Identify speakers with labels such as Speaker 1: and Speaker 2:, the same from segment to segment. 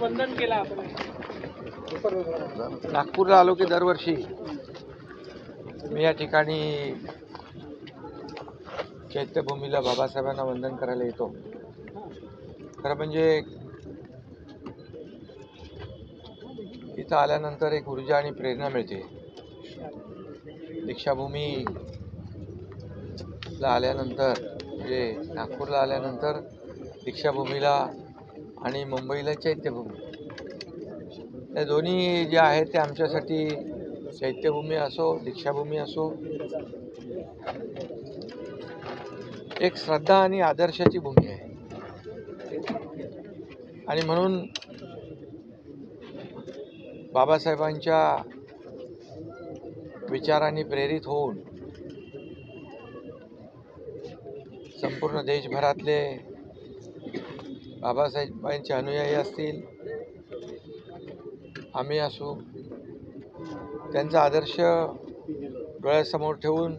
Speaker 1: वंदन केलं आपण.
Speaker 2: नागपूरला आलो की दरवर्षी मी या ठिकाणी चैत्यभूमीला बाबासाहेबांना वंदन करायला येतो. खरं म्हणजे इथं आल्यानंतर एक ऊर्जा आणि प्रेरणा मिळते. दीक्षाभूमीला आल्यानंतर म्हणजे नागपूरला आल्यानंतर दीक्षाभूमीला आणि मुंबईला चैत्यभूमी, या दोन्ही जे आहेत ते आमच्यासाठी चैत्यभूमी असो दीक्षाभूमी असो एक श्रद्धा आणि आदर्शाची भूमी आहे. आणि म्हणून बाबासाहेबांच्या विचारांनी प्रेरित होऊन संपूर्ण देशभरातले बाबासाहेबांचे अनुयायी असतील, आम्ही असू, त्यांचा आदर्श डोळ्यासमोर ठेवून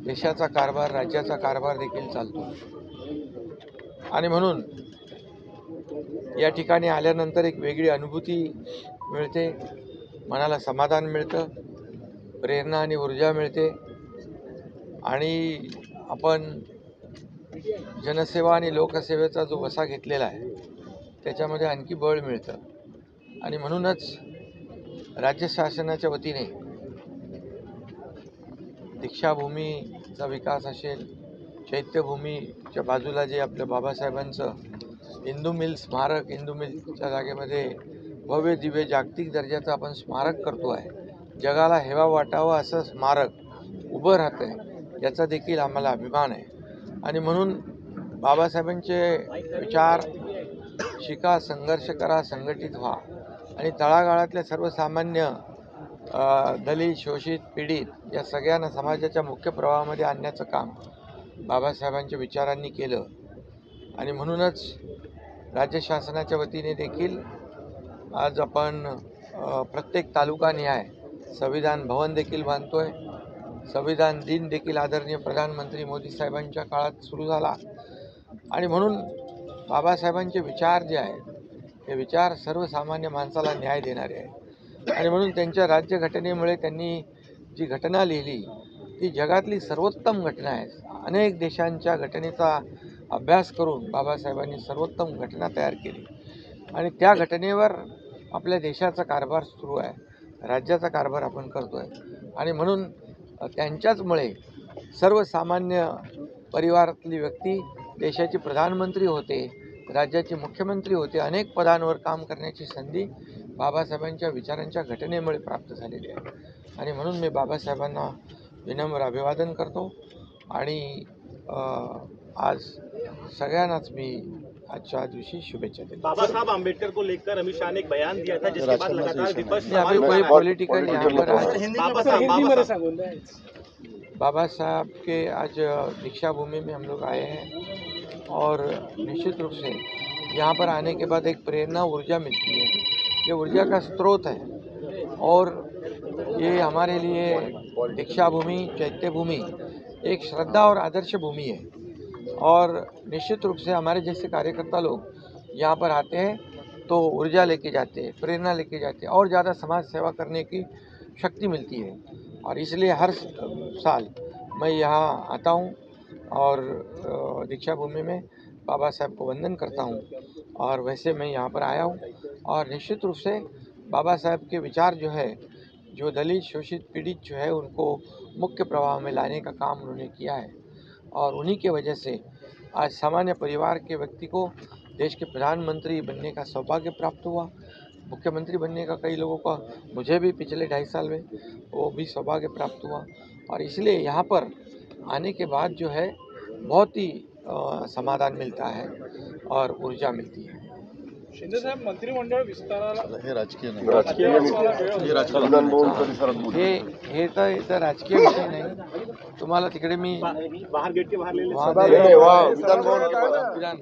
Speaker 2: देशाचा कारभार राज्याचा कारभार देखील चालतो. आणि म्हणून या ठिकाणी आल्यानंतर एक वेगळी अनुभूती मिळते, मनाला समाधान मिळतं, प्रेरणा आणि ऊर्जा मिळते आणि आपण जनसेवा आणि लोकसेवेचा जो वसा घेतलेला आहे त्याच्यामध्ये आणखी बळ मिळतं. आणि म्हणूनच राज्य शासनाच्या वतीने दीक्षाभूमीचा विकास असेल, चैत्यभूमीच्या बाजूला जे आपलं बाबासाहेबांचं इंदू मिल स्मारक, इंदू मिलच्या जागेमध्ये भव्य दिव्य जागतिक दर्जाचं आपण स्मारक करतो आहे, जगाला हेवा वाटावं असं स्मारक उभं राहतं आहे, याचा देखील आम्हाला अभिमान आहे. आणि म्हणून बाबासाहेबांचे विचार शिका, संघर्ष करा, संघटित व्हा आणि तळागाळातल्या सर्वसामान्य दलित, शोषित, पीडित या सगळ्यांना समाजाच्या मुख्य प्रवाहामध्ये आणण्याचं काम बाबासाहेबांच्या विचारांनी केलं. आणि म्हणूनच राज्य शासनाच्या वतीने देखील आज आपण प्रत्येक तालुकानिहाय संविधान भवन देखील बांधतोय. संविधान दिन देखील आदरणीय प्रधानमंत्री मोदी साहेबांच्या काळात सुरू झाला. आणि म्हणून बाबासाहेबांचे विचार जे आहेत हे विचार सर्वसामान्य माणसाला न्याय देणारे आहेत. आणि म्हणून त्यांच्या राज्यघटनेमुळे त्यांनी जी घटना लिहिली ती जगातली सर्वोत्तम घटना आहे. अनेक देशांच्या घटनेचा अभ्यास करून बाबासाहेबांनी सर्वोत्तम घटना तयार केली आणि त्या घटनेवर आपल्या देशाचा कारभार सुरू आहे, राज्याचा कारभार आपण करतो आहे. आणि म्हणून त्यांच्याचमुळे सर्वसामान्य परिवारातली व्यक्ती देशाचे प्रधानमंत्री होते, राज्याचे मुख्यमंत्री होते, अनेक पदांवर काम करण्याची संधी बाबासाहेबांच्या विचारांच्या घटनेमुळे प्राप्त झालेली आहे. आणि म्हणून मी बाबासाहेबांना विनम्र अभिवादन करतो आणि आज सगळ्यांनाच मी आजच्या दिवशी शुभेच्छा देतो.
Speaker 3: बाबा साहब आम्बेडकर को लेकर अमित शाह ने एक बयान दिया था जिसके बाद लगातार विपक्ष
Speaker 2: अभी कोई पॉलिटिकल यहाँ पर बाबा साहब के आज दीक्षा भूमि में हम लोग आए हैं और निश्चित रूप से यहाँ पर आने के बाद एक प्रेरणा ऊर्जा मिलती है, ये ऊर्जा का स्रोत है और ये हमारे लिए दीक्षा भूमि चैत्य भूमि एक श्रद्धा और आदर्श भूमि है. और निश्चित रूप से हमारे जैसे कार्यकर्ता लोग यहाँ पर आते हैं तो ऊर्जा लेके जाते हैं, प्रेरणा लेके जाते हैं और ज़्यादा समाज सेवा करने की शक्ति मिलती है. और इसलिए हर साल मैं यहाँ आता हूँ और दीक्षा भूमि में बाबा साहब को वंदन करता हूँ. और वैसे मैं यहाँ पर आया हूँ और निश्चित रूप से बाबा साहब के विचार जो है, जो दलित शोषित पीड़ित जो है उनको मुख्य प्रवाह में लाने का काम उन्होंने किया है. और उन्हीं के वजह से आज सामान्य परिवार के व्यक्ति को देश के प्रधानमंत्री बनने का सौभाग्य प्राप्त हुआ. मुख्यमंत्री बनने का कई लोगों का, मुझे भी पिछले 2.5 साल में वो भी सौभाग्य प्राप्त हुआ. और इसलिए यहाँ पर आने के बाद जो है बहुत ही समाधान मिलता है और ऊर्जा मिलती है.
Speaker 1: शिंदे साहेब मंत्रिमंडळ विस्ताराला
Speaker 2: हे राजकीय नाही, हे तर राजकीय विषय नाही. तुम्हाला तिकडे मी
Speaker 3: बाहर गेट के बाहर ले
Speaker 2: विधान